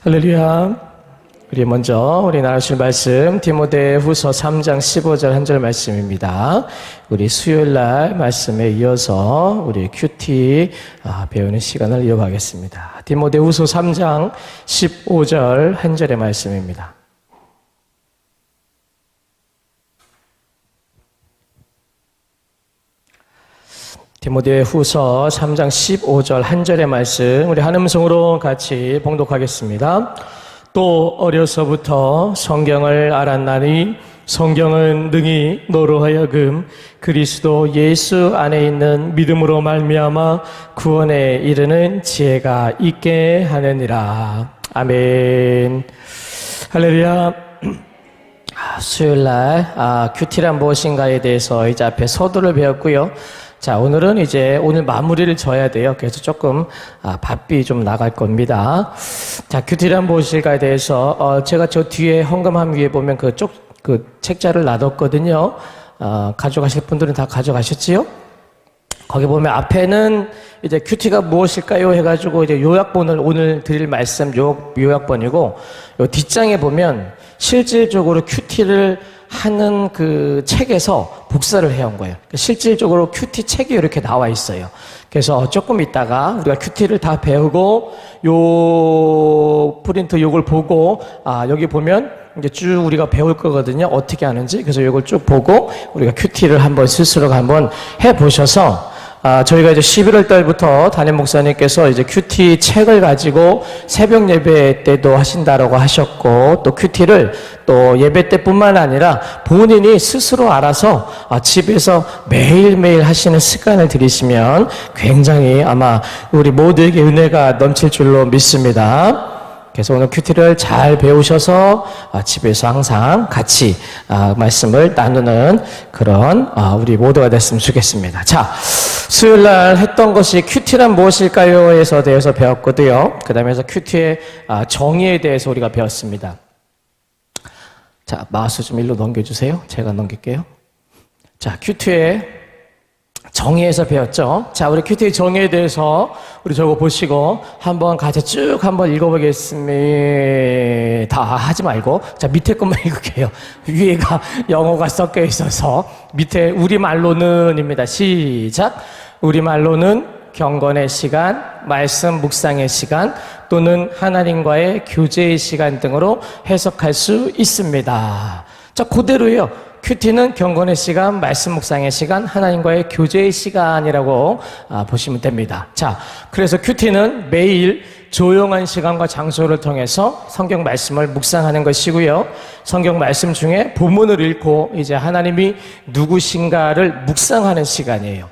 할렐루야. 우리 나누실 말씀 디모데후서 3장 15절 한 절 말씀입니다. 우리 수요일날 말씀에 이어서 우리 큐티 배우는 시간을 이어가겠습니다. 디모데후서 3장 15절 한 절의 말씀입니다. 디모데후서 3장 15절 한 절의 말씀 우리 한 음성으로 같이 봉독하겠습니다. 또 어려서부터 성경을 알았나니 성경은 능히 너로 하여금 그리스도 예수 안에 있는 믿음으로 말미암아 구원에 이르는 지혜가 있게 하느니라. 아멘. 할렐루야. 수요일날 큐티란 무엇인가에 대해서 이제 앞에 서두를 배웠고요. 자, 오늘은 오늘 마무리를 져야 돼요. 그래서 조금 바삐 좀 나갈 겁니다. 자, 큐티란 무엇일까에 대해서 제가 저 뒤에 헌금함 위에 보면 그 책자를 놔뒀거든요. 가져가실 분들은 다 가져가셨지요? 거기 보면 앞에는 이제 큐티가 무엇일까요? 해가지고 이제 요약본을 오늘 드릴 말씀 요약본이고, 요 뒷장에 보면 실질적으로 큐티를 하는 그 책에서 복사를 해온 거예요. 실질적으로 큐티 책이 이렇게 나와 있어요. 그래서 조금 있다가 우리가 큐티를 다 배우고 요 프린트 요걸 보고 여기 보면 이제 쭉 우리가 배울 거거든요. 어떻게 하는지. 그래서 요걸 쭉 보고 우리가 큐티를 한번 스스로 한번 해 보셔서 저희가 이제 11월 달부터 담임 목사님께서 이제 큐티 책을 가지고 새벽 예배 때도 하신다라고 하셨고, 또 큐티를 또 예배 때뿐만 아니라 본인이 스스로 알아서 집에서 매일매일 하시는 습관을 들이시면 굉장히 아마 우리 모두에게 은혜가 넘칠 줄로 믿습니다. 그래서 오늘 큐티를 잘 배우셔서 집에서 항상 같이 말씀을 나누는 그런 우리 모두가 됐으면 좋겠습니다. 자, 수요일날 했던 것이 큐티란 무엇일까요?에서 대해서 배웠거든요. 그 다음에 큐티의 정의에 대해서 우리가 배웠습니다. 자, 마우스 좀 일로 넘겨주세요. 제가 넘길게요. 자, 큐티의 정의에서 배웠죠. 자, 우리 큐티의 정의에 대해서 우리 저거 보시고 한번 같이 쭉 한번 읽어보겠습니다. 다 하지 말고 자, 밑에 것만 읽을게요. 위에가 영어가 섞여 있어서 밑에 우리말로는입니다. 시작. 우리말로는 경건의 시간, 말씀 묵상의 시간 또는 하나님과의 교제의 시간 등으로 해석할 수 있습니다. 자, 그대로예요. 큐티는 경건의 시간, 말씀 묵상의 시간, 하나님과의 교제의 시간이라고 보시면 됩니다. 자, 그래서 큐티는 매일 조용한 시간과 장소를 통해서 성경 말씀을 묵상하는 것이고요. 성경 말씀 중에 본문을 읽고 이제 하나님이 누구신가를 묵상하는 시간이에요.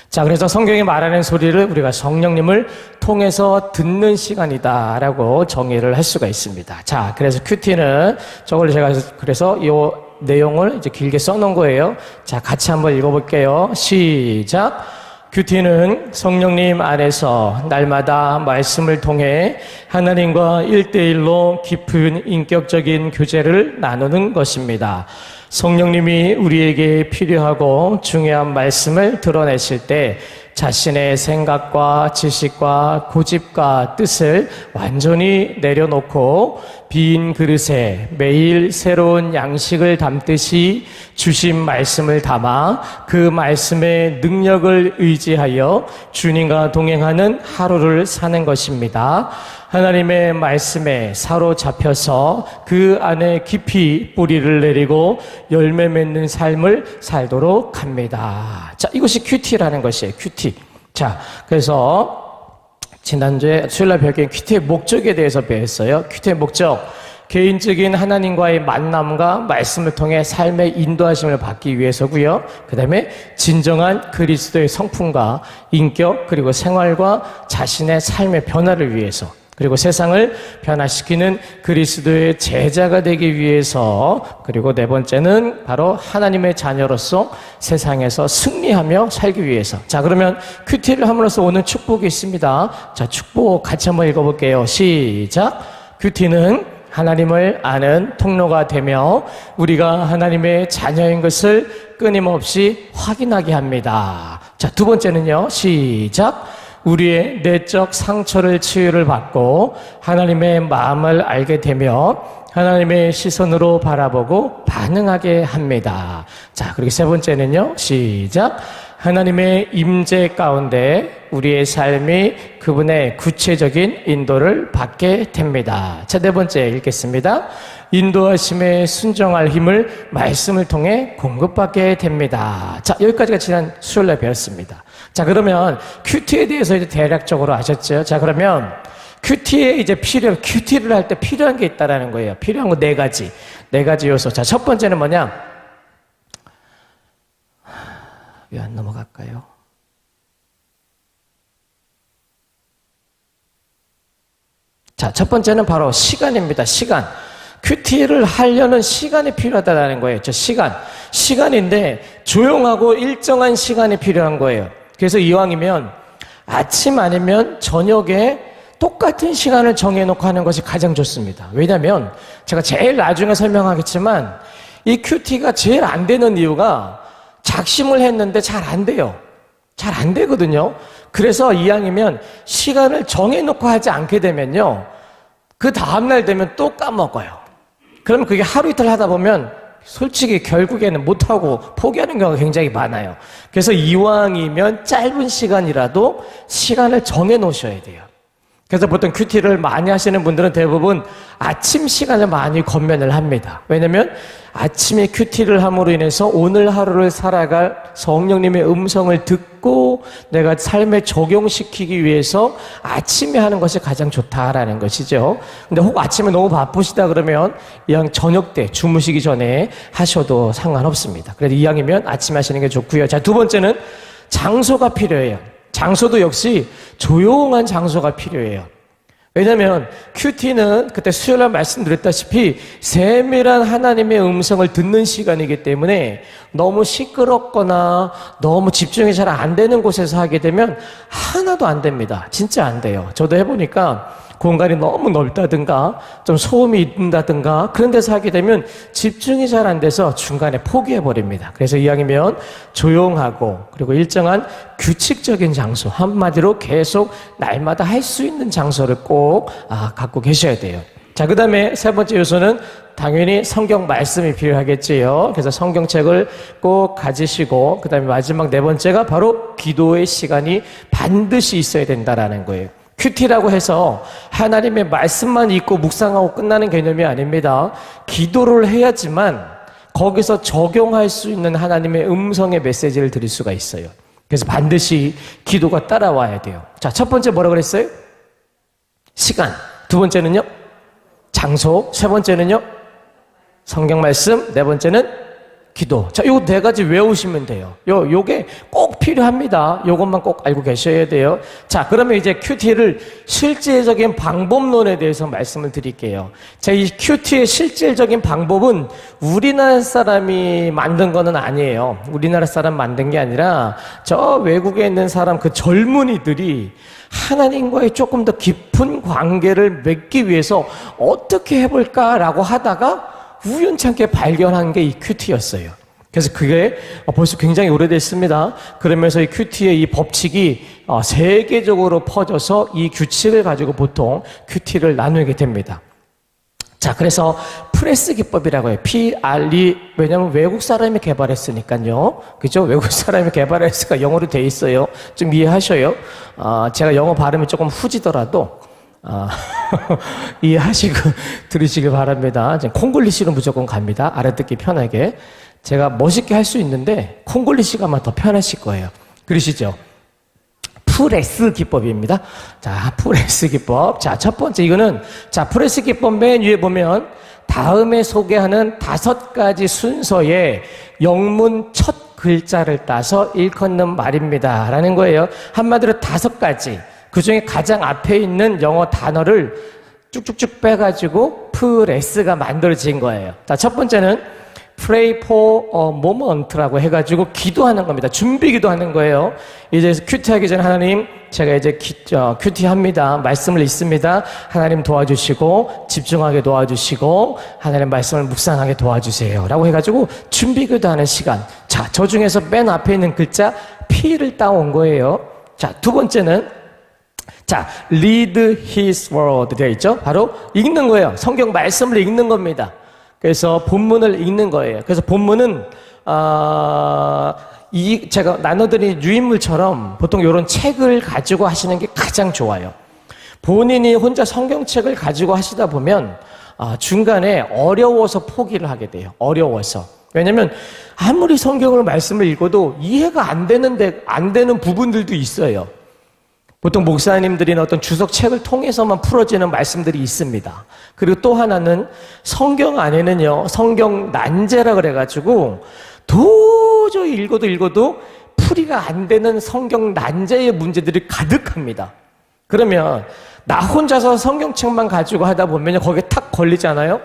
자, 그래서 성경이 말하는 소리를 우리가 성령님을 통해서 듣는 시간이다라고 정의를 할 수가 있습니다. 자, 그래서 큐티는 저걸 제가 그래서 이 내용을 이제 길게 써놓은 거예요. 자, 같이 한번 읽어볼게요. 시작. 큐티는 성령님 안에서 날마다 말씀을 통해 하나님과 1대1로 깊은 인격적인 교제를 나누는 것입니다. 성령님이 우리에게 필요하고 중요한 말씀을 드러내실 때 자신의 생각과 지식과 고집과 뜻을 완전히 내려놓고 빈 그릇에 매일 새로운 양식을 담듯이 주신 말씀을 담아 그 말씀의 능력을 의지하여 주님과 동행하는 하루를 사는 것입니다. 하나님의 말씀에 사로잡혀서 그 안에 깊이 뿌리를 내리고 열매 맺는 삶을 살도록 합니다. 자, 이것이 큐티라는 것이에요. 큐티. 자, 그래서 지난주에 수요일날 배웠던 큐티의 목적에 대해서 배웠어요. 큐티의 목적. 개인적인 하나님과의 만남과 말씀을 통해 삶의 인도하심을 받기 위해서고요. 그 다음에 진정한 그리스도의 성품과 인격 그리고 생활과 자신의 삶의 변화를 위해서, 그리고 세상을 변화시키는 그리스도의 제자가 되기 위해서, 그리고 네 번째는 바로 하나님의 자녀로서 세상에서 승리하며 살기 위해서. 자, 그러면 큐티를 함으로써 오는 축복이 있습니다. 자, 축복 같이 한번 읽어볼게요. 시작. 큐티는 하나님을 아는 통로가 되며 우리가 하나님의 자녀인 것을 끊임없이 확인하게 합니다. 자, 두 번째는요. 시작. 우리의 내적 상처를 치유를 받고 하나님의 마음을 알게 되며 하나님의 시선으로 바라보고 반응하게 합니다. 자, 그리고 세 번째는요. 시작. 하나님의 임재 가운데 우리의 삶이 그분의 구체적인 인도를 받게 됩니다. 자, 네 번째 읽겠습니다. 인도하심에 순종할 힘을 말씀을 통해 공급받게 됩니다. 자, 여기까지가 지난 수요일에 배웠습니다. 자, 그러면 큐티에 대해서 이제 대략적으로 아셨죠? 자, 그러면 큐티에 이제 큐티를 할 때 필요한 게 있다라는 거예요. 필요한 거 네 가지 요소. 자, 첫 번째는 뭐냐? 왜 안 넘어갈까요? 자, 첫 번째는 바로 시간입니다. 시간. 큐티를 하려는 시간이 필요하다는 거예요. 저 시간인데 조용하고 일정한 시간이 필요한 거예요. 그래서 이왕이면 아침 아니면 저녁에 똑같은 시간을 정해놓고 하는 것이 가장 좋습니다. 왜냐하면 제가 제일 나중에 설명하겠지만 이 큐티가 제일 안 되는 이유가 작심을 했는데 잘 안 돼요. 잘 안 되거든요. 그래서 이왕이면 시간을 정해놓고 하지 않게 되면요, 그 다음날 되면 또 까먹어요. 그러면 그게 하루 이틀 하다 보면 솔직히 결국에는 못하고 포기하는 경우가 굉장히 많아요. 그래서 이왕이면 짧은 시간이라도 시간을 정해 놓으셔야 돼요. 그래서 보통 큐티를 많이 하시는 분들은 대부분 아침 시간을 많이 권면을 합니다. 왜냐면 아침에 큐티를 함으로 인해서 오늘 하루를 살아갈 성령님의 음성을 듣고 내가 삶에 적용시키기 위해서 아침에 하는 것이 가장 좋다라는 것이죠. 근데 혹 아침에 너무 바쁘시다 그러면 이왕 저녁 때 주무시기 전에 하셔도 상관없습니다. 그래서 이왕이면 아침에 하시는 게 좋고요. 자, 두 번째는 장소가 필요해요. 장소도 역시 조용한 장소가 필요해요. 왜냐하면 큐티는 그때 수요일날 말씀드렸다시피 세밀한 하나님의 음성을 듣는 시간이기 때문에 너무 시끄럽거나 너무 집중이 잘 안 되는 곳에서 하게 되면 하나도 안 됩니다. 진짜 안 돼요. 저도 해보니까 공간이 너무 넓다든가 좀 소음이 있다든가 그런 데서 하게 되면 집중이 잘 안 돼서 중간에 포기해버립니다. 그래서 이왕이면 조용하고 그리고 일정한 규칙적인 장소, 한마디로 계속 날마다 할 수 있는 장소를 꼭 갖고 계셔야 돼요. 자, 그 다음에 세 번째 요소는 당연히 성경 말씀이 필요하겠지요. 그래서 성경책을 꼭 가지시고 그 다음에 마지막 네 번째가 바로 기도의 시간이 반드시 있어야 된다라는 거예요. 큐티라고 해서 하나님의 말씀만 읽고 묵상하고 끝나는 개념이 아닙니다. 기도를 해야지만 거기서 적용할 수 있는 하나님의 음성의 메시지를 드릴 수가 있어요. 그래서 반드시 기도가 따라와야 돼요. 자, 첫 번째 뭐라고 그랬어요? 시간. 두 번째는요? 장소. 세 번째는요? 성경 말씀. 네 번째는 기도. 자, 요 네 가지 외우시면 돼요. 요게 꼭 필요합니다. 요것만 꼭 알고 계셔야 돼요. 자, 그러면 이제 큐티를 실제적인 방법론에 대해서 말씀을 드릴게요. 자, 이 큐티의 실질적인 방법은 우리나라 사람이 만든 거는 아니에요. 우리나라 사람 만든 게 아니라 저 외국에 있는 사람 그 젊은이들이 하나님과의 조금 더 깊은 관계를 맺기 위해서 어떻게 해볼까라고 하다가 우연찮게 발견한 게 이 큐티였어요. 그래서 그게 벌써 굉장히 오래됐습니다. 그러면서 이 큐티의 이 법칙이 세계적으로 퍼져서 이 규칙을 가지고 보통 큐티를 나누게 됩니다. 자, 그래서 프레스 기법이라고 해요. PRE. 왜냐면 외국 사람이 개발했으니까요. 그죠? 외국 사람이 개발했으니까 영어로 돼 있어요. 좀 이해하셔요. 제가 영어 발음이 조금 후지더라도 이해하시고 들으시길 바랍니다. 콩글리시로 무조건 갑니다. 알아듣기 편하게. 제가 멋있게 할 수 있는데 콩글리시가 아마 더 편하실 거예요. 그러시죠? 프레스 기법입니다. 자, 프레스 기법. 자, 첫 번째 이거는 자, 프레스 기법 맨 위에 보면 다음에 소개하는 5가지 순서의 영문 첫 글자를 따서 일컫는 말입니다. 라는 거예요. 한마디로 5가지. 그 중에 가장 앞에 있는 영어 단어를 쭉쭉쭉 빼가지고 프레스가 만들어진 거예요. 자, 첫 번째는 pray for a moment라고 해가지고 기도하는 겁니다. 준비 기도하는 거예요. 이제 큐티 하기 전에 하나님, 제가 이제 큐티 합니다. 말씀을 읽습니다. 하나님 도와주시고, 집중하게 도와주시고, 하나님 말씀을 묵상하게 도와주세요. 라고 해가지고 준비 기도하는 시간. 자, 저 중에서 맨 앞에 있는 글자 P를 따온 거예요. 자, 두 번째는 자, read his word 되어 있죠? 바로 읽는 거예요. 성경 말씀을 읽는 겁니다. 그래서 본문을 읽는 거예요. 그래서 본문은 제가 나눠드린 유인물처럼 보통 이런 책을 가지고 하시는 게 가장 좋아요. 본인이 혼자 성경책을 가지고 하시다 보면 중간에 어려워서 포기를 하게 돼요. 어려워서. 왜냐면 아무리 성경을 말씀을 읽어도 이해가 안 되는 부분들도 있어요. 보통 목사님들이나 어떤 주석책을 통해서만 풀어지는 말씀들이 있습니다. 그리고 또 하나는 성경 안에는요, 성경 난제라 그래가지고 도저히 읽어도 풀이가 안 되는 성경 난제의 문제들이 가득합니다. 그러면 나 혼자서 성경책만 가지고 하다 보면 거기에 탁 걸리잖아요.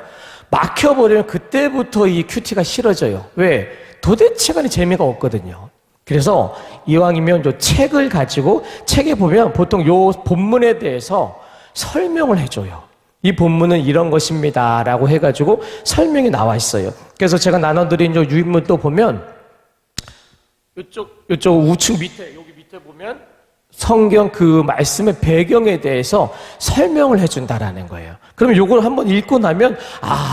막혀버리면 그때부터 이 큐티가 싫어져요. 왜? 도대체 간에 재미가 없거든요. 그래서 이왕이면 요 책을 가지고 책에 보면 보통 요 본문에 대해서 설명을 해줘요. 이 본문은 이런 것입니다 라고 해가지고 설명이 나와 있어요. 그래서 제가 나눠드린 요 유인물도 보면 요쪽 우측 밑에 여기 밑에 보면 성경 그 말씀의 배경에 대해서 설명을 해준다라는 거예요. 그러면 요걸 한번 읽고 나면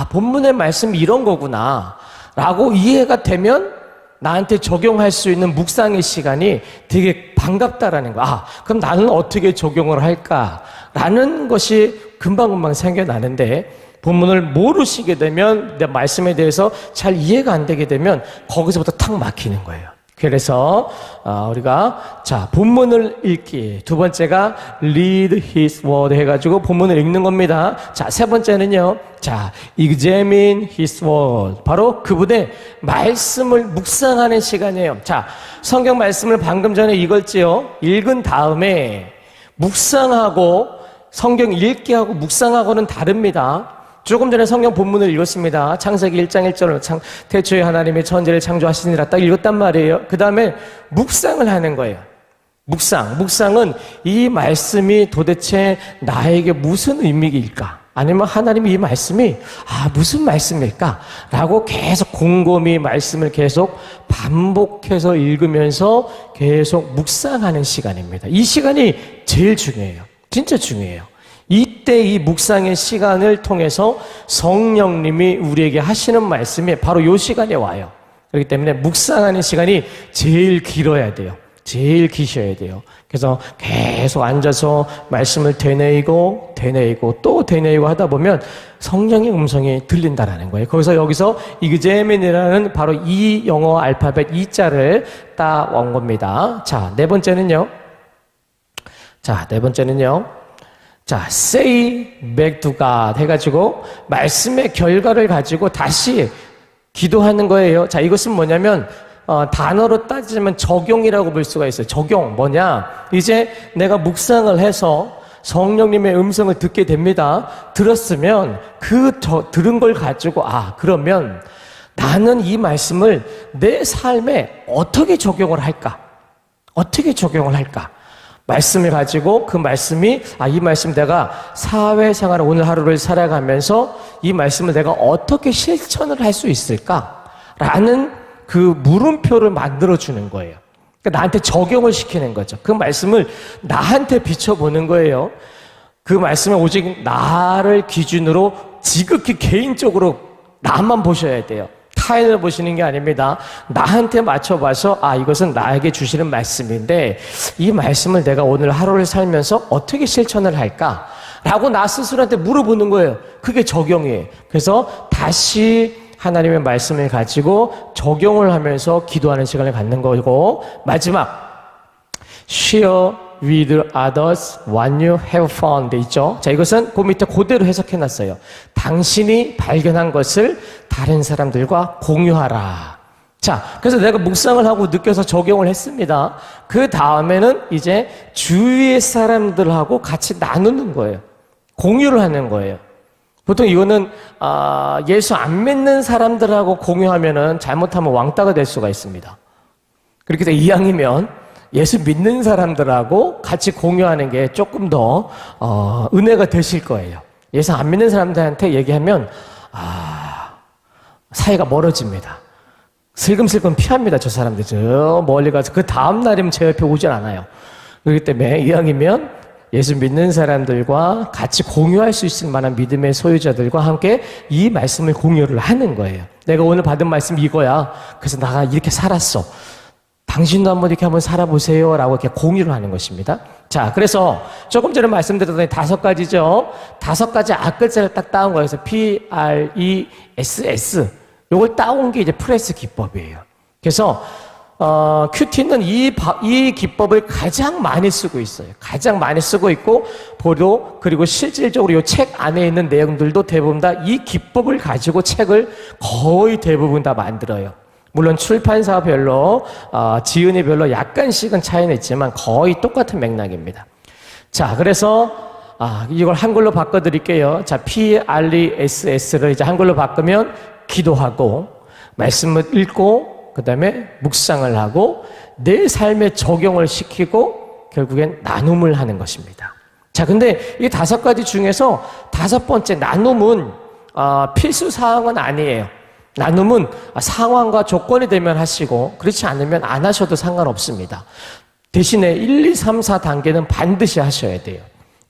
본문의 말씀이 이런 거구나 라고 이해가 되면 나한테 적용할 수 있는 묵상의 시간이 되게 반갑다라는 거야. 그럼 나는 어떻게 적용을 할까라는 것이 금방금방 생겨나는데 본문을 모르시게 되면 내 말씀에 대해서 잘 이해가 안 되게 되면 거기서부터 탁 막히는 거예요. 그래서 우리가 본문을 읽기, 두 번째가 read his word 해가지고 본문을 읽는 겁니다. 세 번째는요, examine his word, 바로 그분의 말씀을 묵상하는 시간이에요. 성경 말씀을 방금 전에 읽었지요. 읽은 다음에 묵상하고 성경 읽기 하고 묵상하고는 다릅니다. 조금 전에 성경 본문을 읽었습니다. 창세기 1장 1절로 태초에 하나님이 천지를 창조하시니라 딱 읽었단 말이에요. 그 다음에 묵상을 하는 거예요. 묵상은 이 말씀이 도대체 나에게 무슨 의미일까? 아니면 하나님이 이 말씀이 무슨 말씀일까? 라고 계속 곰곰이 말씀을 계속 반복해서 읽으면서 계속 묵상하는 시간입니다. 이 시간이 제일 중요해요. 진짜 중요해요. 이때 이 묵상의 시간을 통해서 성령님이 우리에게 하시는 말씀이 바로 이 시간에 와요. 그렇기 때문에 묵상하는 시간이 제일 길어야 돼요. 제일 기셔야 돼요. 그래서 계속 앉아서 말씀을 되뇌이고 또 되뇌이고 하다 보면 성령의 음성이 들린다라는 거예요. 여기서 examine이라는 바로 이 영어 알파벳 E자를 따온 겁니다. 네 번째는요. say back to God 해가지고 말씀의 결과를 가지고 다시 기도하는 거예요. 이것은 뭐냐면 단어로 따지면 적용이라고 볼 수가 있어요. 적용 뭐냐? 이제 내가 묵상을 해서 성령님의 음성을 듣게 됩니다. 들었으면 들은 걸 가지고 그러면 나는 이 말씀을 내 삶에 어떻게 적용을 할까? 말씀을 가지고 그 말씀이 이 말씀 내가 사회생활 오늘 하루를 살아가면서 이 말씀을 내가 어떻게 실천을 할 수 있을까라는 그 물음표를 만들어주는 거예요. 그러니까 나한테 적용을 시키는 거죠. 그 말씀을 나한테 비춰보는 거예요. 그 말씀은 오직 나를 기준으로 지극히 개인적으로 나만 보셔야 돼요. 타인을 보시는 게 아닙니다. 나한테 맞춰봐서 이것은 나에게 주시는 말씀인데 이 말씀을 내가 오늘 하루를 살면서 어떻게 실천을 할까? 라고 나 스스로한테 물어보는 거예요. 그게 적용이에요. 그래서 다시 하나님의 말씀을 가지고 적용을 하면서 기도하는 시간을 갖는 거고 마지막 share with others what you have found 돼 있죠. 이것은 그 밑에 그대로 해석해놨어요. 당신이 발견한 것을 다른 사람들과 공유하라. 그래서 내가 묵상을 하고 느껴서 적용을 했습니다. 그 다음에는 이제 주위의 사람들하고 같이 나누는 거예요. 공유를 하는 거예요. 보통 이거는 예수 안 믿는 사람들하고 공유하면은 잘못하면 왕따가 될 수가 있습니다. 그렇게 해서 이왕이면 예수 믿는 사람들하고 같이 공유하는 게 조금 더 은혜가 되실 거예요. 예수 안 믿는 사람들한테 얘기하면 사이가 멀어집니다. 슬금슬금 피합니다. 저 사람들 저 멀리 가서 그 다음 날이면 제 옆에 오질 않아요. 그렇기 때문에 이왕이면 예수 믿는 사람들과 같이 공유할 수 있을 만한 믿음의 소유자들과 함께 이 말씀을 공유를 하는 거예요. 내가 오늘 받은 말씀 이거야. 그래서 나가 이렇게 살았어. 당신도 한번 이렇게 한번 살아보세요. 라고 이렇게 공유를 하는 것입니다. 자, 그래서 조금 전에 말씀드렸던 5가지죠. 5가지 앞글자를 딱 따온 거예요. 그래서 PRESS. 요걸 따온 게 이제 프레스 기법이에요. 그래서 큐티는 이 기법을 가장 많이 쓰고 있어요. 가장 많이 쓰고 있고, 그리고 실질적으로 이 책 안에 있는 내용들도 대부분 다 이 기법을 가지고 책을 거의 대부분 다 만들어요. 물론 출판사별로, 지은이별로 약간씩은 차이는 있지만 거의 똑같은 맥락입니다. 자, 그래서, 이걸 한글로 바꿔드릴게요. 자, PRESS를 이제 한글로 바꾸면 기도하고, 말씀을 읽고, 그 다음에 묵상을 하고 내 삶에 적용을 시키고 결국엔 나눔을 하는 것입니다. 자, 근데 이 5가지 중에서 5번째 나눔은 필수 사항은 아니에요. 나눔은 상황과 조건이 되면 하시고 그렇지 않으면 안 하셔도 상관없습니다. 대신에 1, 2, 3, 4단계는 반드시 하셔야 돼요.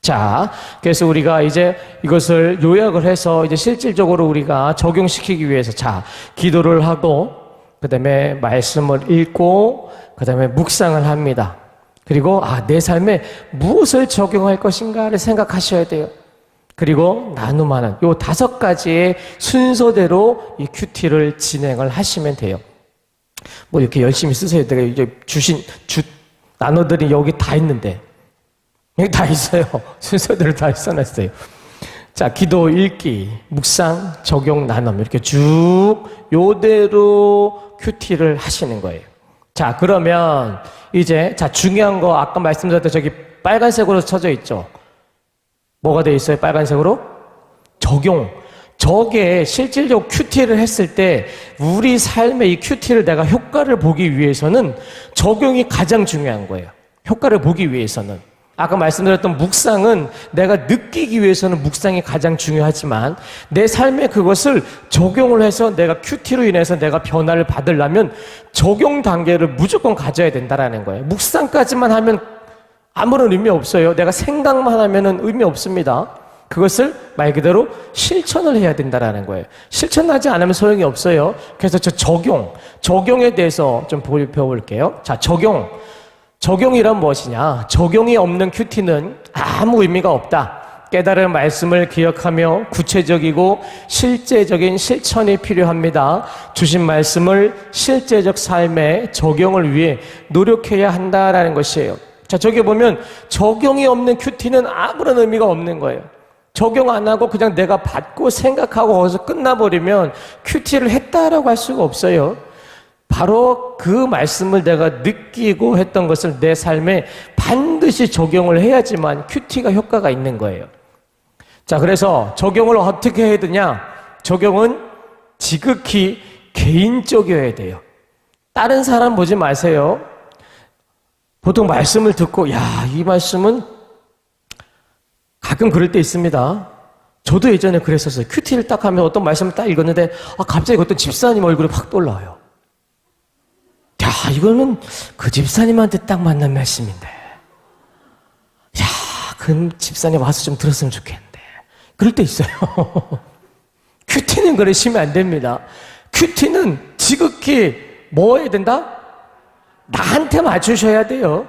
자, 그래서 우리가 이제 이것을 요약을 해서 이제 실질적으로 우리가 적용시키기 위해서 자, 기도를 하고 그 다음에 말씀을 읽고 그 다음에 묵상을 합니다. 그리고 내 삶에 무엇을 적용할 것인가를 생각하셔야 돼요. 그리고 나눔하는 요 5가지의 순서대로 이 큐티를 진행을 하시면 돼요. 뭐 이렇게 열심히 쓰세요. 내가 이제 나눠드린 여기 다 있는데 여기 다 있어요. 순서대로 다 써놨어요. 자, 기도, 읽기, 묵상, 적용, 나눔 이렇게 쭉 요대로 큐티를 하시는 거예요. 자, 그러면 이제 중요한 거 아까 말씀드렸던 저기 빨간색으로 쳐져 있죠. 뭐가 돼 있어요? 빨간색으로? 적용. 저게 실질적으로 큐티를 했을 때 우리 삶의 이 큐티를 내가 효과를 보기 위해서는 적용이 가장 중요한 거예요. 효과를 보기 위해서는. 아까 말씀드렸던 묵상은 내가 느끼기 위해서는 묵상이 가장 중요하지만 내 삶에 그것을 적용을 해서 내가 큐티로 인해서 내가 변화를 받으려면 적용 단계를 무조건 가져야 된다라는 거예요. 묵상까지만 하면 아무런 의미 없어요. 내가 생각만 하면은 의미 없습니다. 그것을 말 그대로 실천을 해야 된다라는 거예요. 실천하지 않으면 소용이 없어요. 그래서 저 적용에 대해서 좀 배워볼게요. 자, 적용이란 무엇이냐? 적용이 없는 큐티는 아무 의미가 없다. 깨달은 말씀을 기억하며 구체적이고 실제적인 실천이 필요합니다. 주신 말씀을 실제적 삶에 적용을 위해 노력해야 한다라는 것이에요. 자, 저기 보면 적용이 없는 큐티는 아무런 의미가 없는 거예요. 적용 안 하고 그냥 내가 받고 생각하고 거기서 끝나버리면 큐티를 했다라고 할 수가 없어요. 바로 그 말씀을 내가 느끼고 했던 것을 내 삶에 반드시 적용을 해야지만 큐티가 효과가 있는 거예요. 자, 그래서 적용을 어떻게 해야 되냐? 적용은 지극히 개인적이어야 돼요. 다른 사람 보지 마세요. 보통 말씀을 듣고 이 말씀은 가끔 그럴 때 있습니다. 저도 예전에 그랬었어요. 큐티를 딱 하면 어떤 말씀을 딱 읽었는데 갑자기 어떤 집사님 얼굴이 확 떠올라요. 이거는 그 집사님한테 딱 맞는 말씀인데. 그 집사님 와서 좀 들었으면 좋겠는데. 그럴 때 있어요. 큐티는 그러시면 안 됩니다. 큐티는 지극히 뭐 해야 된다? 나한테 맞추셔야 돼요.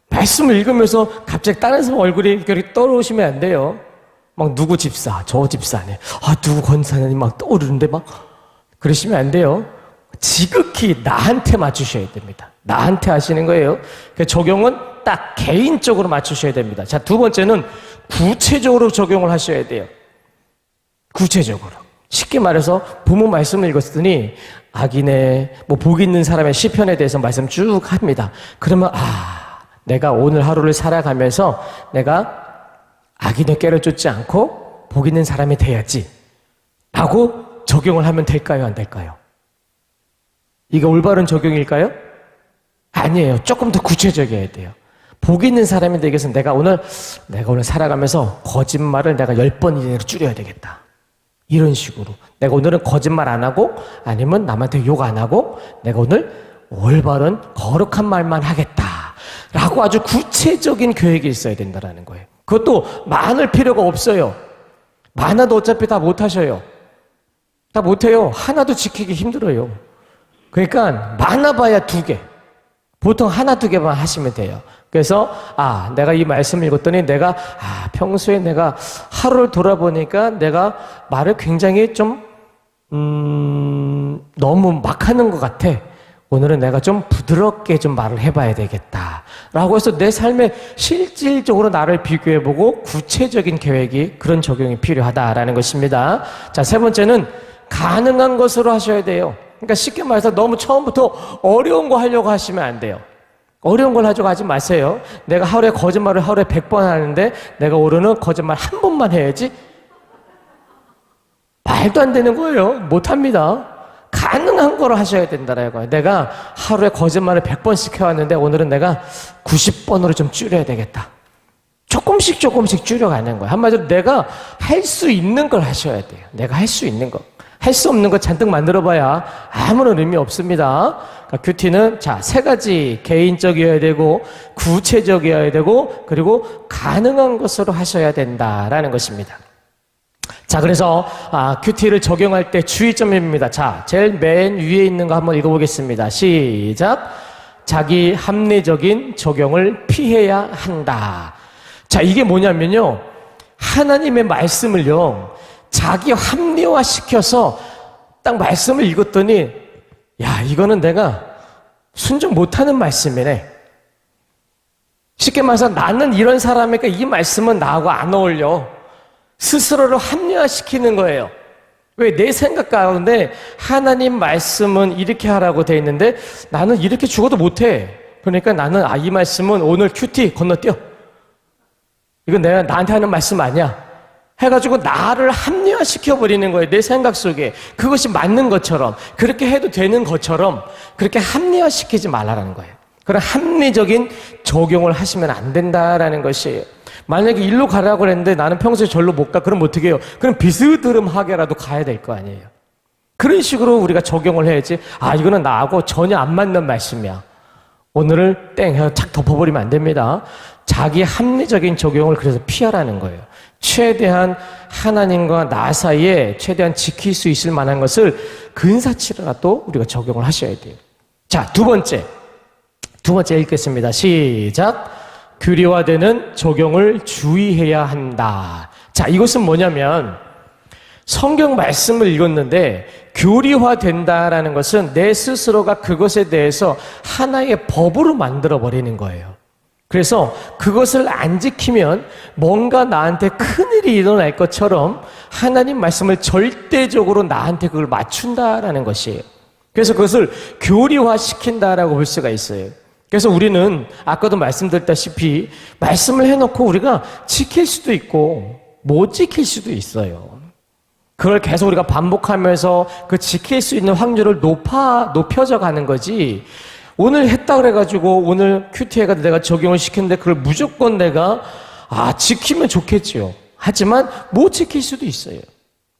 말씀을 읽으면서 갑자기 다른 사람 얼굴이 이렇게 떠오르시면 안 돼요. 막 누구 집사, 저 집사네. 누구 권사님 막 떠오르는데 막 그러시면 안 돼요. 지극히 나한테 맞추셔야 됩니다. 나한테 하시는 거예요. 적용은 딱 개인적으로 맞추셔야 됩니다. 자, 2번째는 구체적으로 적용을 하셔야 돼요. 구체적으로. 쉽게 말해서 부모 말씀을 읽었더니 악인의 복 있는 사람의 시편에 대해서 말씀 쭉 합니다. 그러면 내가 오늘 하루를 살아가면서 내가 악인의 꾀를 쫓지 않고 복 있는 사람이 돼야지 라고 적용을 하면 될까요? 안 될까요? 이게 올바른 적용일까요? 아니에요. 조금 더 구체적이어야 돼요. 복 있는 사람이 되기 위해서 내가 오늘 살아가면서 거짓말을 내가 10번 이내로 줄여야 되겠다. 이런 식으로. 내가 오늘은 거짓말 안 하고 아니면 남한테 욕 안 하고 내가 오늘 올바른 거룩한 말만 하겠다. 라고 아주 구체적인 계획이 있어야 된다는 거예요. 그것도 많을 필요가 없어요. 많아도 어차피 다 못하셔요. 다 못해요. 하나도 지키기 힘들어요. 그러니까 많아봐야 2개. 보통 하나, 2개만 하시면 돼요. 그래서 내가 이 말씀을 읽었더니 내가 평소에 내가 하루를 돌아보니까 내가 말을 굉장히 좀 너무 막 하는 것 같아. 오늘은 내가 좀 부드럽게 좀 말을 해봐야 되겠다 라고 해서 내 삶에 실질적으로 나를 비교해보고 구체적인 계획이, 그런 적용이 필요하다라는 것입니다. 자, 3번째는 가능한 것으로 하셔야 돼요. 그러니까 쉽게 말해서 너무 처음부터 어려운 거 하려고 하시면 안 돼요. 어려운 걸 하려고 하지 마세요. 내가 거짓말을 하루에 100번 하는데 내가 오늘은 거짓말 1번만 해야지? 말도 안 되는 거예요. 못합니다. 가능한 거로 하셔야 된다라는 거예요. 내가 하루에 거짓말을 100번씩 해왔는데 오늘은 내가 90번으로 좀 줄여야 되겠다. 조금씩 줄여가는 거예요. 한마디로 내가 할 수 있는 걸 하셔야 돼요. 내가 할 수 있는 거. 할 수 없는 거 잔뜩 만들어봐야 아무런 의미 없습니다. 그러니까 큐티는 3가지, 개인적이어야 되고 구체적이어야 되고 그리고 가능한 것으로 하셔야 된다라는 것입니다. 자, 그래서 큐티를 적용할 때 주의점입니다. 자, 제일 맨 위에 있는 거 한번 읽어보겠습니다. 시작. 자기 합리적인 적용을 피해야 한다. 자, 이게 뭐냐면요, 하나님의 말씀을요 자기 합리화시켜서 딱 말씀을 읽었더니 이거는 내가 순종 못하는 말씀이네. 쉽게 말해서 나는 이런 사람이니까 이 말씀은 나하고 안 어울려. 스스로를 합리화시키는 거예요. 왜? 내 생각 가운데 하나님 말씀은 이렇게 하라고 돼 있는데 나는 이렇게 죽어도 못해. 그러니까 나는 이 말씀은 오늘 큐티 건너뛰어. 이건 내가 나한테 하는 말씀 아니야. 해가지고 나를 합리화시켜버리는 거예요. 내 생각 속에. 그것이 맞는 것처럼, 그렇게 해도 되는 것처럼 그렇게 합리화시키지 말라는 거예요. 그런 합리적인 적용을 하시면 안 된다라는 것이에요. 만약에 일로 가라고 했는데 나는 평소에 절로 못 가. 그럼 어떻게 해요? 그럼 비스듬하게라도 가야 될 거 아니에요. 그런 식으로 우리가 적용을 해야지. 이거는 나하고 전혀 안 맞는 말씀이야. 오늘을 땡 해서 착 덮어버리면 안 됩니다. 자기 합리적인 적용을 그래서 피하라는 거예요. 최대한 하나님과 나 사이에 최대한 지킬 수 있을 만한 것을 근사치라도 우리가 적용을 하셔야 돼요. 자, 두 번째 읽겠습니다. 시작. 교리화되는 적용을 주의해야 한다. 자, 이것은 뭐냐면 성경 말씀을 읽었는데 교리화된다라는 것은 내 스스로가 그것에 대해서 하나의 법으로 만들어버리는 거예요. 그래서 그것을 안 지키면 뭔가 나한테 큰일이 일어날 것처럼 하나님 말씀을 절대적으로 나한테 그걸 맞춘다라는 것이에요. 그래서 그것을 교리화시킨다라고 볼 수가 있어요. 그래서 우리는 아까도 말씀드렸다시피 말씀을 해놓고 우리가 지킬 수도 있고 못 지킬 수도 있어요. 그걸 계속 우리가 반복하면서 그 지킬 수 있는 확률을 높여져 가는 거지. 오늘 했다 그래가지고 오늘 큐티에가 내가 적용을 시켰는데 그걸 무조건 내가 지키면 좋겠지요. 하지만 못 지킬 수도 있어요.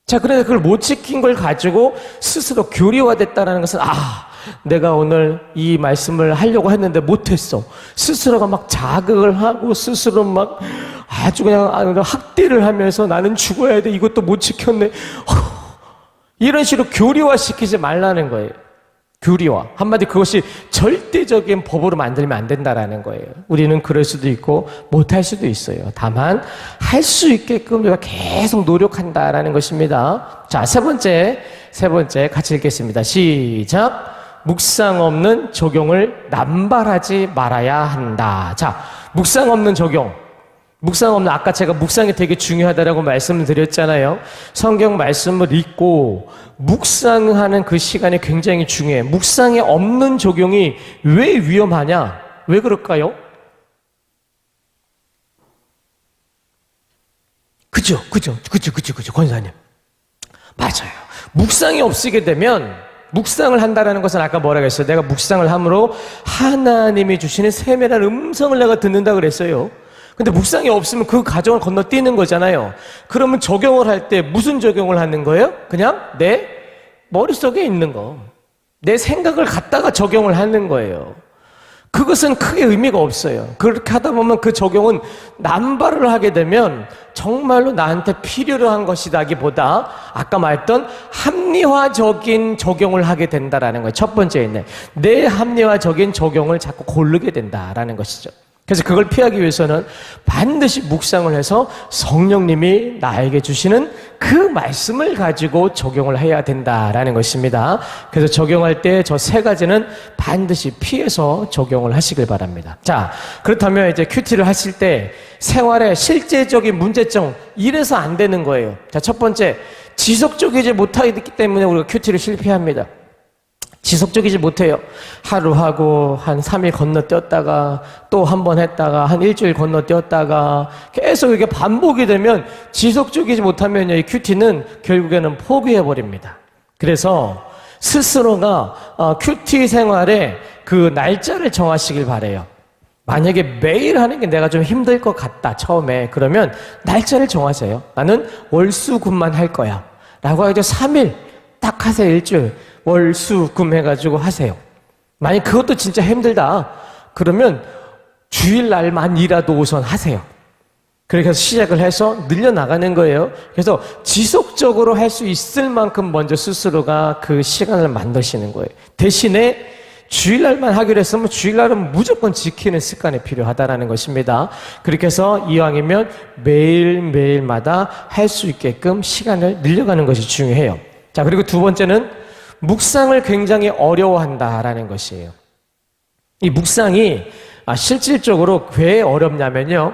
자, 그런데 그걸 못 지킨 걸 가지고 스스로 교리화됐다는 것은 내가 오늘 이 말씀을 하려고 했는데 못했어. 스스로가 막 자극을 하고 스스로 막 아주 그냥 학대를 하면서 나는 죽어야 돼. 이것도 못 지켰네. 이런 식으로 교리화시키지 말라는 거예요. 교리화. 한마디 그것이 절대적인 법으로 만들면 안 된다라는 거예요. 우리는 그럴 수도 있고 못할 수도 있어요. 다만 할 수 있게끔 우리가 계속 노력한다라는 것입니다. 자, 세 번째 같이 읽겠습니다. 시작. 묵상 없는 적용을 남발하지 말아야 한다. 자, 묵상 없는 적용. 아까 제가 묵상이 되게 중요하다라고 말씀을 드렸잖아요. 성경 말씀을 읽고 묵상하는 그 시간이 굉장히 중요해. 묵상이 없는 적용이 왜 위험하냐? 왜 그럴까요? 그죠, 권사님. 맞아요. 묵상이 없게 되면, 묵상을 한다라는 것은 아까 뭐라고 했어요? 내가 묵상을 함으로 하나님이 주시는 세밀한 음성을 내가 듣는다 그랬어요. 근데 묵상이 없으면 그 과정을 건너뛰는 거잖아요. 그러면 적용을 할 때 무슨 적용을 하는 거예요? 그냥 내 머릿속에 있는 거. 내 생각을 갖다가 적용을 하는 거예요. 그것은 크게 의미가 없어요. 그렇게 하다 보면 그 적용은 남발을 하게 되면 정말로 나한테 필요로 한 것이다기보다 아까 말했던 합리화적인 적용을 하게 된다라는 거예요. 첫 번째는 내 합리화적인 적용을 자꾸 고르게 된다라는 것이죠. 그래서 그걸 피하기 위해서는 반드시 묵상을 해서 성령님이 나에게 주시는 그 말씀을 가지고 적용을 해야 된다라는 것입니다. 그래서 적용할 때 저 세 가지는 반드시 피해서 적용을 하시길 바랍니다. 자, 그렇다면 이제 큐티를 하실 때 생활의 실제적인 문제점, 이래서 안 되는 거예요. 자, 첫 번째, 지속적이지 못하기 때문에 우리가 큐티를 실패합니다. 지속적이지 못해요. 하루 하고 한 3일 건너뛰었다가 또 한 번 했다가 한 일주일 건너뛰었다가 계속 이게 반복이 되면 지속적이지 못하면 이 큐티는 결국에는 포기해버립니다. 그래서 스스로가 큐티 생활에 그 날짜를 정하시길 바래요. 만약에 매일 하는 게 내가 좀 힘들 것 같다 처음에, 그러면 날짜를 정하세요. 나는 월수금만 할 거야 라고 해서 3일 딱 하세요. 일주일 월수금 해가지고 하세요. 만약 그것도 진짜 힘들다 그러면 주일날만이라도 우선 하세요. 그렇게 해서 시작을 해서 늘려나가는 거예요. 그래서 지속적으로 할 수 있을 만큼 먼저 스스로가 그 시간을 만드시는 거예요. 대신에 주일날만 하기로 했으면 주일날은 무조건 지키는 습관이 필요하다는 것입니다. 그렇게 해서 이왕이면 매일매일마다 할 수 있게끔 시간을 늘려가는 것이 중요해요. 자, 그리고 두 번째는 묵상을 굉장히 어려워한다라는 것이에요. 이 묵상이 실질적으로 왜 어렵냐면요,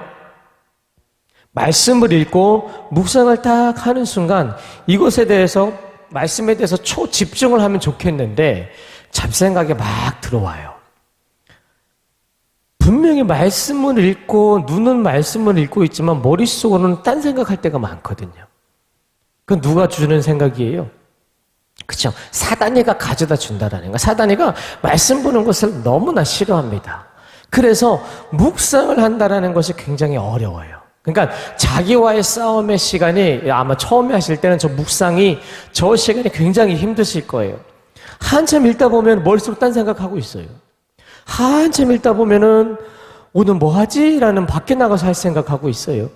말씀을 읽고 묵상을 딱 하는 순간 이것에 대해서, 말씀에 대해서 초집중을 하면 좋겠는데 잡생각이 막 들어와요. 분명히 말씀을 읽고 눈은 말씀을 읽고 있지만 머릿속으로는 딴 생각할 때가 많거든요. 그건 누가 주는 생각이에요? 그렇죠? 사단이가 가져다 준다라는 거. 사단이가 말씀 보는 것을 너무나 싫어합니다. 그래서 묵상을 한다라는 것이 굉장히 어려워요. 그러니까 자기와의 싸움의 시간이, 아마 처음에 하실 때는 저 묵상이, 저 시간이 굉장히 힘드실 거예요. 한참 읽다 보면 머릿속으로 딴 생각하고 있어요. 한참 읽다 보면은 오늘 뭐 하지? 라는 밖에 나가서 할 생각하고 있어요.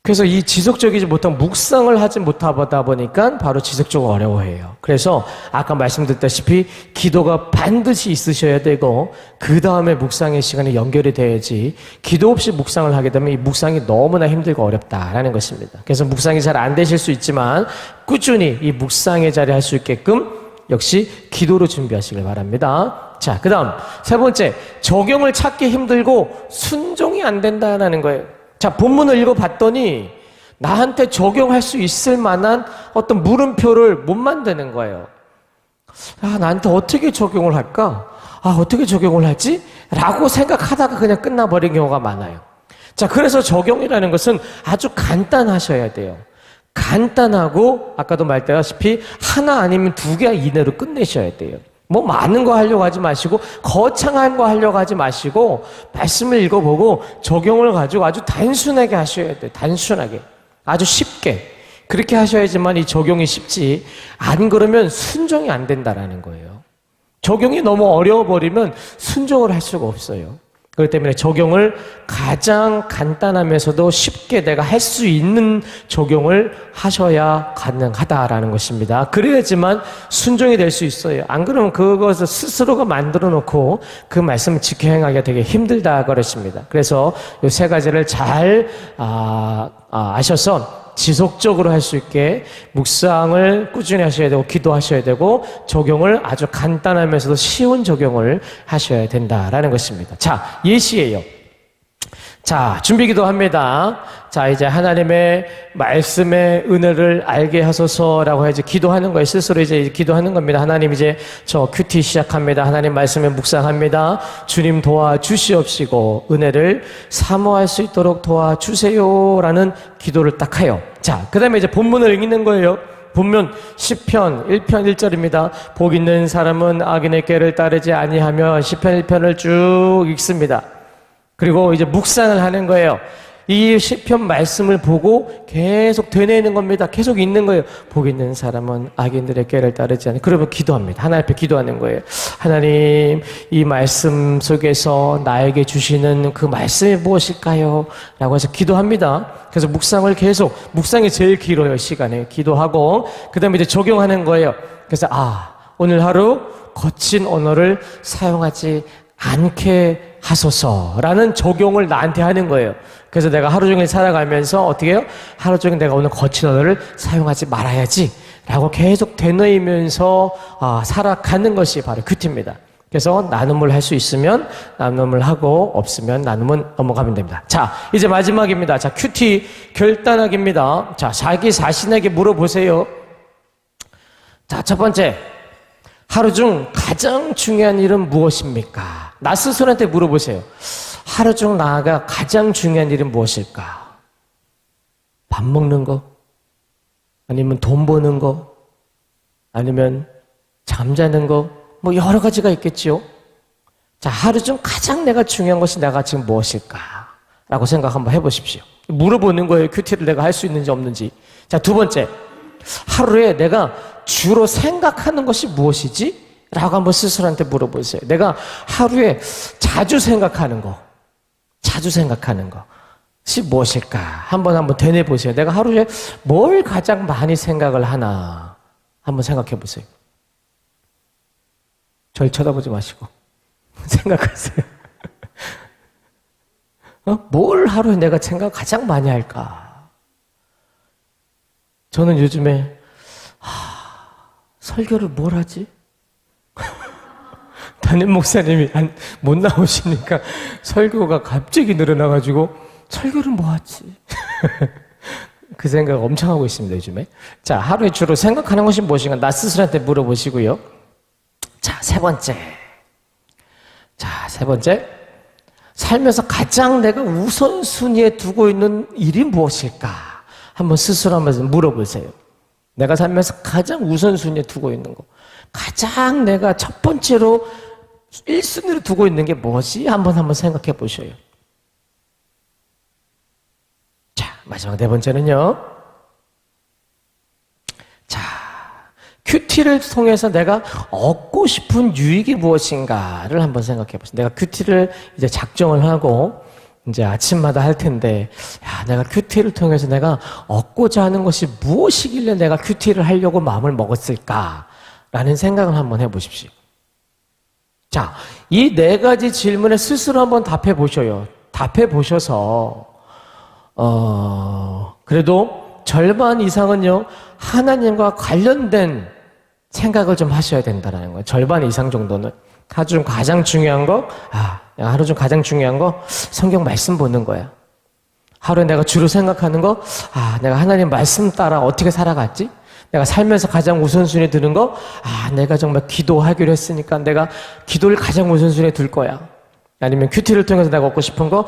그래서 이 지속적이지 못한 묵상을 하지 못하다 보니까 바로 지속적으로 어려워해요. 그래서 아까 말씀드렸다시피 기도가 반드시 있으셔야 되고 그 다음에 묵상의 시간이 연결이 돼야지, 기도 없이 묵상을 하게 되면 이 묵상이 너무나 힘들고 어렵다라는 것입니다. 그래서 묵상이 잘 안 되실 수 있지만 꾸준히 이 묵상의 자리 할 수 있게끔 역시 기도로 준비하시길 바랍니다. 자, 그 다음 세 번째, 적용을 찾기 힘들고 순종이 안 된다는 거예요. 자, 본문을 읽어봤더니 나한테 적용할 수 있을 만한 어떤 물음표를 못 만드는 거예요. 나한테 어떻게 적용을 할까? 어떻게 적용을 하지? 라고 생각하다가 그냥 끝나버린 경우가 많아요. 자, 그래서 적용이라는 것은 아주 간단하셔야 돼요. 간단하고 아까도 말했다시피 하나 아니면 2개 이내로 끝내셔야 돼요. 뭐 많은 거 하려고 하지 마시고 거창한 거 하려고 하지 마시고 말씀을 읽어보고 적용을 가지고 아주 단순하게 하셔야 돼요. 단순하게, 아주 쉽게 그렇게 하셔야지만 이 적용이 쉽지, 안 그러면 순종이 안 된다라는 거예요. 적용이 너무 어려워버리면 순종을 할 수가 없어요. 그렇기 때문에 적용을 가장 간단하면서도 쉽게 내가 할 수 있는 적용을 하셔야 가능하다라는 것입니다. 그래야지만 순종이 될 수 있어요. 안 그러면 그것을 스스로가 만들어 놓고 그 말씀을 지켜 행하기가 되게 힘들다 그러십니다. 그래서 이 세 가지를 잘 아셔서 지속적으로 할 수 있게 묵상을 꾸준히 하셔야 되고 기도하셔야 되고 적용을 아주 간단하면서도 쉬운 적용을 하셔야 된다라는 것입니다. 자, 예시예요. 자, 준비기도 합니다. 자, 이제 하나님의 말씀의 은혜를 알게 하소서라고 해서 기도하는 거예요. 스스로 이제 기도하는 겁니다. 하나님, 이제 저 큐티 시작합니다. 하나님 말씀에 묵상합니다. 주님 도와주시옵시고 은혜를 사모할 수 있도록 도와주세요라는 기도를 딱 해요. 자, 그 다음에 이제 본문을 읽는 거예요. 본문 시편 1편 1절입니다. 복 있는 사람은 악인의 꾀를 따르지 아니하며 시편 1편을 쭉 읽습니다. 그리고 이제 묵상을 하는 거예요. 이 시편 말씀을 보고 계속 되뇌는 겁니다. 계속 있는 거예요. 복 있는 사람은 악인들의 꾀를 따르지 않아요. 그러면 기도합니다. 하나님 앞에 기도하는 거예요. 하나님, 이 말씀 속에서 나에게 주시는 그 말씀이 무엇일까요? 라고 해서 기도합니다. 그래서 묵상이 제일 길어요. 시간에 기도하고 그 다음에 이제 적용하는 거예요. 그래서 오늘 하루 거친 언어를 사용하지 않게 하소서라는 적용을 나한테 하는 거예요. 그래서 내가 하루 종일 살아가면서 어떻게 해요? 하루 종일 내가 오늘 거친 언어를 사용하지 말아야지 라고 계속 되뇌이면서 살아가는 것이 바로 큐티입니다. 그래서 나눔을 할 수 있으면 나눔을 하고 없으면 나눔은 넘어가면 됩니다. 자, 이제 마지막입니다. 자, 큐티 결단하기입니다. 자, 자기 자신에게 물어보세요. 자, 첫 번째. 하루 중 가장 중요한 일은 무엇입니까? 나 스스로한테 물어보세요. 하루 중 나가 가장 중요한 일은 무엇일까? 밥 먹는 거? 아니면 돈 버는 거? 아니면 잠자는 거? 뭐 여러 가지가 있겠죠. 자, 하루 중 가장 내가 중요한 것이 내가 지금 무엇일까? 라고 생각 한번 해보십시오. 물어보는 거예요. 큐티를 내가 할 수 있는지 없는지. 자, 두 번째. 하루에 내가 주로 생각하는 것이 무엇이지? 라고 한번 스스로한테 물어보세요. 내가 하루에 자주 생각하는 것이 무엇일까? 한번 되뇌보세요. 내가 하루에 뭘 가장 많이 생각을 하나? 한번 생각해 보세요. 절 쳐다보지 마시고 생각하세요. 뭘 하루에 내가 생각 가장 많이 할까? 저는 요즘에 설교를 뭘 하지? 담임 목사님이 못 나오시니까 설교가 갑자기 늘어나가지고 설교를 뭐 하지? 그 생각 엄청 하고 있습니다, 요즘에. 자, 하루에 주로 생각하는 것이 무엇인가 나 스스로한테 물어보시고요. 자, 세 번째. 살면서 가장 내가 우선순위에 두고 있는 일이 무엇일까? 한번 스스로 한번 물어보세요. 내가 살면서 가장 우선순위에 두고 있는 거. 가장 내가 첫 번째로 1순위로 두고 있는 게 뭐지? 한번 생각해 보셔요. 자, 마지막 네 번째는요. 자, 큐티를 통해서 내가 얻고 싶은 유익이 무엇인가를 한번 생각해 보세요. 내가 큐티를 이제 작정을 하고 이제 아침마다 할 텐데, 내가 큐티를 통해서 내가 얻고자 하는 것이 무엇이길래 내가 큐티를 하려고 마음을 먹었을까라는 생각을 한번 해보십시오. 자, 이 네 가지 질문에 스스로 한번 답해 보셔요. 답해 보셔서, 그래도 절반 이상은요, 하나님과 관련된 생각을 좀 하셔야 된다는 거예요. 절반 이상 정도는. 하루 중 가장 중요한 거, 성경 말씀 보는 거야. 하루에 내가 주로 생각하는 거, 내가 하나님 말씀 따라 어떻게 살아갔지? 내가 살면서 가장 우선순위에 드는 거, 내가 정말 기도하기로 했으니까 내가 기도를 가장 우선순위에 둘 거야. 아니면 큐티를 통해서 내가 얻고 싶은 거,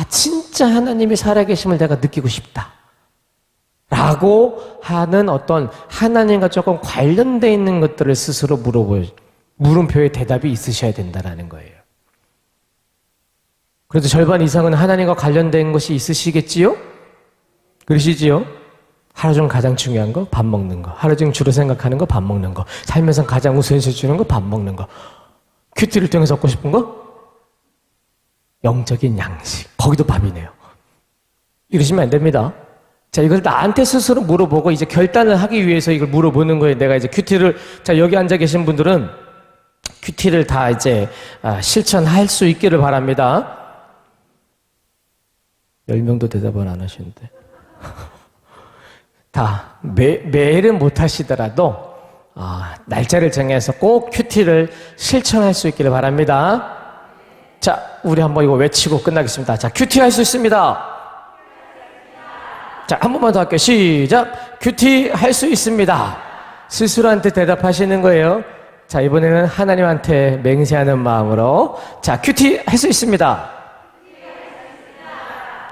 진짜 하나님이 살아계심을 내가 느끼고 싶다. 라고 하는 어떤 하나님과 조금 관련되어 있는 것들을 스스로 물어보여요. 물음표의 대답이 있으셔야 된다는 거예요. 그래도 절반 이상은 하나님과 관련된 것이 있으시겠지요? 그러시지요? 하루 중 가장 중요한 거, 밥 먹는 거. 하루 중 주로 생각하는 거, 밥 먹는 거. 살면서 가장 우선시 주는 거, 밥 먹는 거. 큐티를 통해서 얻고 싶은 거? 영적인 양식. 거기도 밥이네요. 이러시면 안 됩니다. 자, 이걸 나한테 스스로 물어보고 이제 결단을 하기 위해서 이걸 물어보는 거예요. 내가 이제 자, 여기 앉아 계신 분들은 큐티를 다 이제 실천할 수 있기를 바랍니다. 10명도 대답을 안 하시는데. 다 매일은 못 하시더라도 날짜를 정해서 꼭 큐티를 실천할 수 있기를 바랍니다. 자, 우리 한번 이거 외치고 끝나겠습니다. 자, 큐티 할 수 있습니다. 자, 한 번만 더 할게요. 시작. 큐티 할 수 있습니다. 스스로한테 대답하시는 거예요. 자, 이번에는 하나님한테 맹세하는 마음으로. 자, 큐티 할 수 있습니다.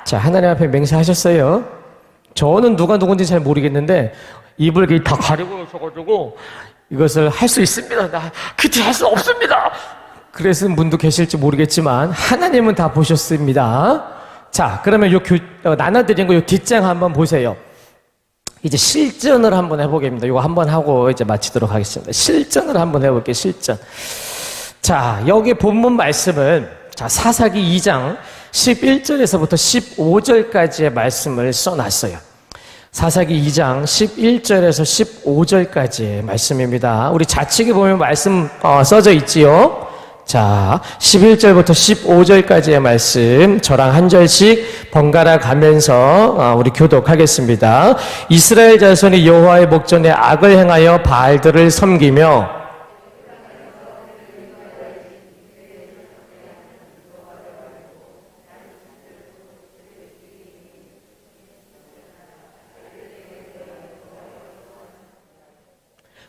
자, 하나님 앞에 맹세하셨어요. 저는 누가 누군지 잘 모르겠는데 입을 다 가리고 있어가지고 이것을 할 수 있습니다. 나 큐티 할 수 없습니다. 그러신 분도 계실지 모르겠지만 하나님은 다 보셨습니다. 자, 그러면 나눠드린 거 요 뒷장 한번 보세요. 이제 실전을 한번 해보겠습니다. 이거 한번 하고 이제 마치도록 하겠습니다. 실전을 한번 해볼게요. 실전. 자, 여기 본문 말씀은 자, 사사기 2장 11절에서부터 15절까지의 말씀을 써놨어요. 사사기 2장 11절에서 15절까지의 말씀입니다. 우리 좌측에 보면 말씀 써져 있지요. 자, 11절부터 15절까지의 말씀 저랑 한 절씩 번갈아 가면서 우리 교독하겠습니다. 이스라엘 자손이 여호와의 목전에 악을 행하여 바알들을 섬기며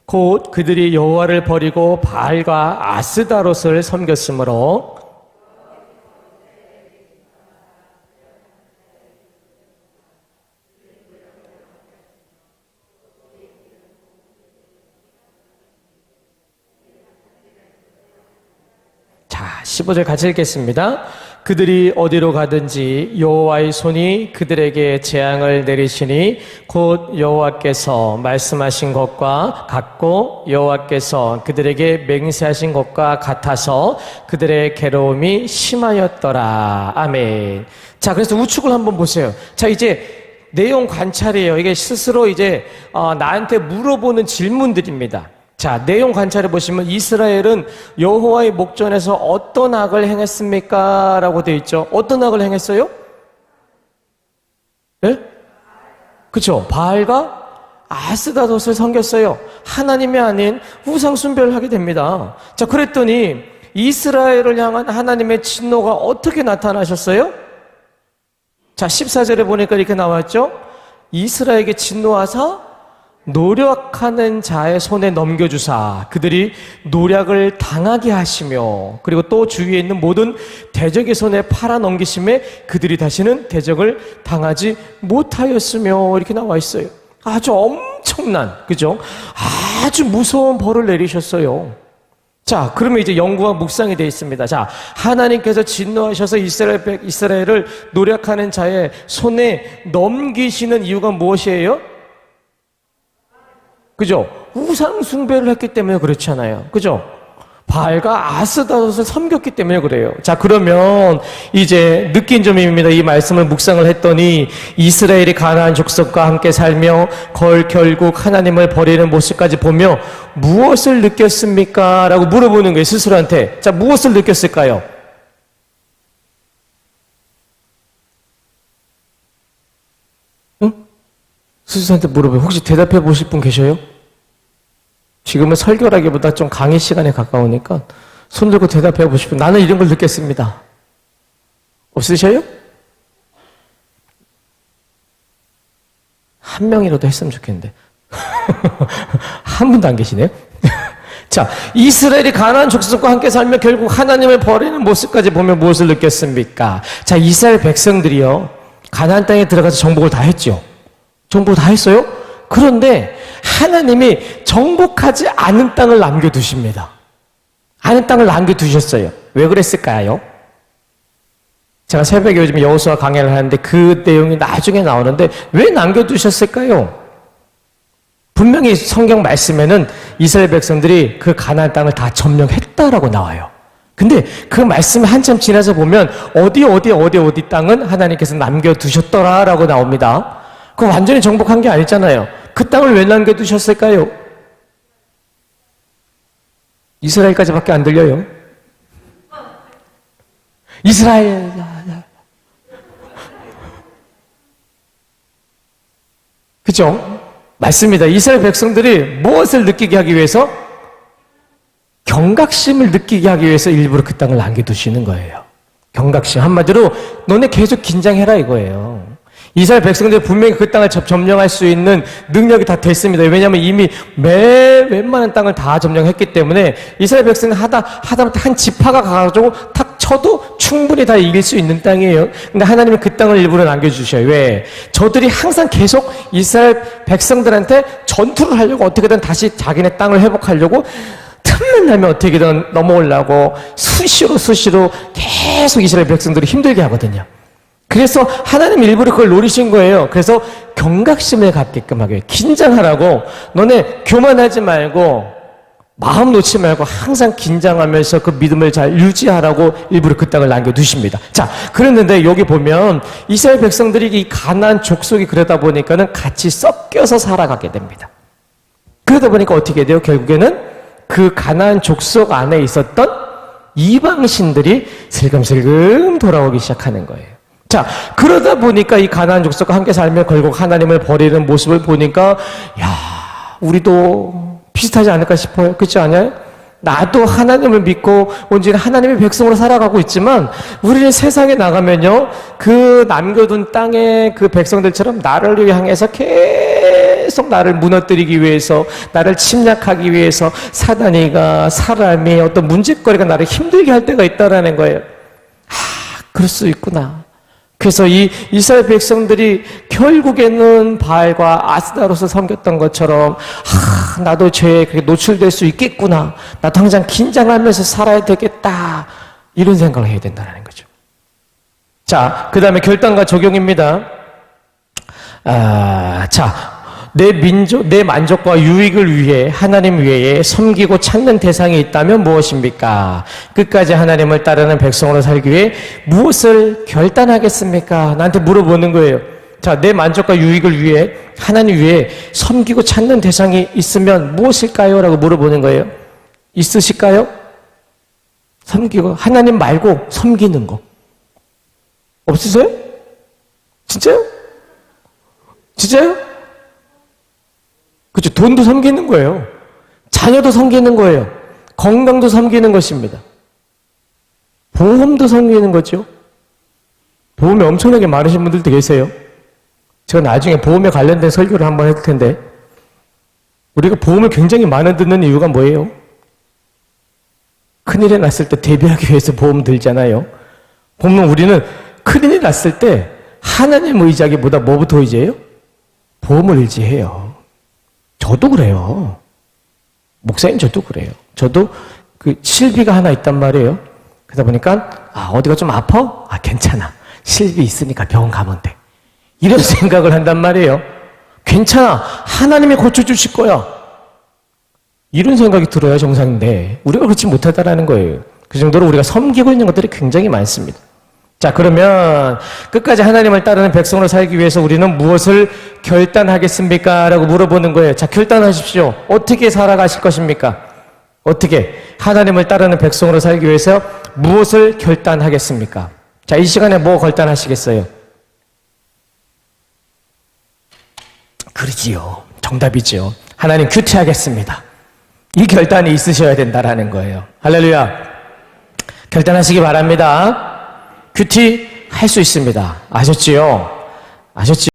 곧 그들이 여호와를 버리고 바알과 아스다롯을 섬겼으므로 자, 15절 같이 읽겠습니다. 그들이 어디로 가든지 여호와의 손이 그들에게 재앙을 내리시니 곧 여호와께서 말씀하신 것과 같고 여호와께서 그들에게 맹세하신 것과 같아서 그들의 괴로움이 심하였더라. 아멘. 자, 그래서 우측을 한번 보세요. 자, 이제 내용 관찰이에요. 이게 스스로 이제 나한테 물어보는 질문들입니다. 자, 내용 관찰해 보시면 이스라엘은 여호와의 목전에서 어떤 악을 행했습니까? 라고 되어 있죠. 어떤 악을 행했어요? 네? 그쵸. 바알과 아스다롯을 섬겼어요. 하나님이 아닌 우상 숭배를 하게 됩니다. 자, 그랬더니 이스라엘을 향한 하나님의 진노가 어떻게 나타나셨어요? 자, 14절에 보니까 이렇게 나왔죠. 이스라엘에게 진노하사 노력하는 자의 손에 넘겨주사 그들이 노력을 당하게 하시며 그리고 또 주위에 있는 모든 대적의 손에 팔아 넘기심에 그들이 다시는 대적을 당하지 못하였으며 이렇게 나와 있어요. 아주 엄청난, 그죠? 아주 무서운 벌을 내리셨어요. 자, 그러면 이제 연구와 묵상이 되어 있습니다. 자, 하나님께서 진노하셔서 이스라엘을 노력하는 자의 손에 넘기시는 이유가 무엇이에요? 그죠? 우상 숭배를 했기 때문에 그렇잖아요. 그죠? 바알과 아스다롯을 섬겼기 때문에 그래요. 자, 그러면 이제 느낀 점입니다. 이 말씀을 묵상을 했더니 이스라엘이 가나안 족속과 함께 살며 결국 하나님을 버리는 모습까지 보며 무엇을 느꼈습니까? 라고 물어보는 거예요. 스스로한테. 자, 무엇을 느꼈을까요? 스스로한테 물어봐요. 혹시 대답해 보실 분 계셔요? 지금은 설교라기보다 좀 강의 시간에 가까우니까 손 들고 대답해 보실 분. 나는 이런 걸 느꼈습니다. 없으셔요? 한 명이라도 했으면 좋겠는데. 한 분도 안 계시네요. 자, 이스라엘이 가나안 족속과 함께 살며 결국 하나님을 버리는 모습까지 보면 무엇을 느꼈습니까? 자, 이스라엘 백성들이요, 가나안 땅에 들어가서 정복을 다 했죠. 정복 다 했어요? 그런데 하나님이 정복하지 않은 땅을 남겨두십니다. 않은 땅을 남겨두셨어요. 왜 그랬을까요? 제가 새벽에 요즘 여호수아 강해를 하는데 그 내용이 나중에 나오는데 왜 남겨두셨을까요? 분명히 성경 말씀에는 이스라엘 백성들이 그 가나안 땅을 다 점령했다라고 나와요. 근데 그 말씀이 한참 지나서 보면 어디 땅은 하나님께서 남겨두셨더라라고 나옵니다. 그 완전히 정복한 게 아니잖아요. 그 땅을 왜 남겨두셨을까요? 이스라엘까지밖에 안 들려요. 이스라엘. 그죠? 맞습니다. 이스라엘 백성들이 무엇을 느끼게 하기 위해서? 경각심을 느끼게 하기 위해서 일부러 그 땅을 남겨두시는 거예요. 경각심. 한마디로 너네 계속 긴장해라 이거예요. 이스라엘 백성들이 분명히 그 땅을 점령할 수 있는 능력이 다 됐습니다. 왜냐하면 이미 웬만한 땅을 다 점령했기 때문에 이스라엘 백성은 하다못해 한 지파가 가가지고 탁 쳐도 충분히 다 이길 수 있는 땅이에요. 근데 하나님은 그 땅을 일부러 남겨주셔요. 왜? 저들이 항상 계속 이스라엘 백성들한테 전투를 하려고 어떻게든 다시 자기네 땅을 회복하려고 틈만 나면 어떻게든 넘어오려고 수시로 계속 이스라엘 백성들이 힘들게 하거든요. 그래서 하나님 일부러 그걸 노리신 거예요. 그래서 경각심을 갖게끔 하게 긴장하라고. 너네 교만하지 말고 마음 놓지 말고 항상 긴장하면서 그 믿음을 잘 유지하라고 일부러 그 땅을 남겨두십니다. 자, 그랬는데 여기 보면 이스라엘 백성들이 이 가나안 족속이 그러다 보니까는 같이 섞여서 살아가게 됩니다. 그러다 보니까 어떻게 돼요? 결국에는 그 가나안 족속 안에 있었던 이방신들이 슬금슬금 돌아오기 시작하는 거예요. 자, 그러다 보니까 이 가나안 족속과 함께 살며 결국 하나님을 버리는 모습을 보니까 야, 우리도 비슷하지 않을까 싶어요. 그렇지 않아요? 나도 하나님을 믿고 온전히 하나님의 백성으로 살아가고 있지만 우리는 세상에 나가면요, 그 남겨둔 땅의 그 백성들처럼 나를 향해서 계속 나를 무너뜨리기 위해서, 나를 침략하기 위해서 사단이가, 사람이, 어떤 문제거리가 나를 힘들게 할 때가 있다라는 거예요. 그럴 수 있구나. 그래서 이 이스라엘 백성들이 결국에는 바알과 아스타롯을 섬겼던 것처럼 나도 죄에 그렇게 노출될 수 있겠구나. 나도 항상 긴장하면서 살아야 되겠다. 이런 생각을 해야 된다는 거죠. 자, 그 다음에 결단과 적용입니다. 내 만족과 유익을 위해 하나님 외에 섬기고 찾는 대상이 있다면 무엇입니까? 끝까지 하나님을 따르는 백성으로 살기 위해 무엇을 결단하겠습니까? 나한테 물어보는 거예요. 자, 내 만족과 유익을 위해 하나님 외에 섬기고 찾는 대상이 있으면 무엇일까요? 라고 물어보는 거예요. 있으실까요? 섬기고, 하나님 말고 섬기는 거. 없으세요? 진짜요? 진짜요? 그렇죠. 돈도 섬기는 거예요. 자녀도 섬기는 거예요. 건강도 섬기는 것입니다. 보험도 섬기는 거죠. 보험이 엄청나게 많으신 분들도 계세요. 제가 나중에 보험에 관련된 설교를 한번 할 텐데, 우리가 보험을 굉장히 많이 듣는 이유가 뭐예요? 큰일이 났을 때 대비하기 위해서 보험 들잖아요. 보면 우리는 큰일이 났을 때 하나님 의지하기보다 뭐부터 의지해요? 보험을 의지해요. 저도 그래요. 목사님 저도 그래요. 저도 그 실비가 하나 있단 말이에요. 그러다 보니까 어디가 좀 아파? 괜찮아. 실비 있으니까 병원 가면 돼. 이런 생각을 한단 말이에요. 괜찮아. 하나님이 고쳐주실 거야. 이런 생각이 들어야 정상인데 우리가 그렇지 못하다라는 거예요. 그 정도로 우리가 섬기고 있는 것들이 굉장히 많습니다. 자, 그러면 끝까지 하나님을 따르는 백성으로 살기 위해서 우리는 무엇을 결단하겠습니까? 라고 물어보는 거예요. 자, 결단하십시오. 어떻게 살아가실 것입니까? 어떻게 하나님을 따르는 백성으로 살기 위해서 무엇을 결단하겠습니까? 자, 이 시간에 뭐 결단하시겠어요? 그러지요. 정답이지요. 하나님 큐티하겠습니다. 이 결단이 있으셔야 된다라는 거예요. 할렐루야. 결단하시기 바랍니다. 큐티 할 수 있습니다. 아셨지요? 아셨지요?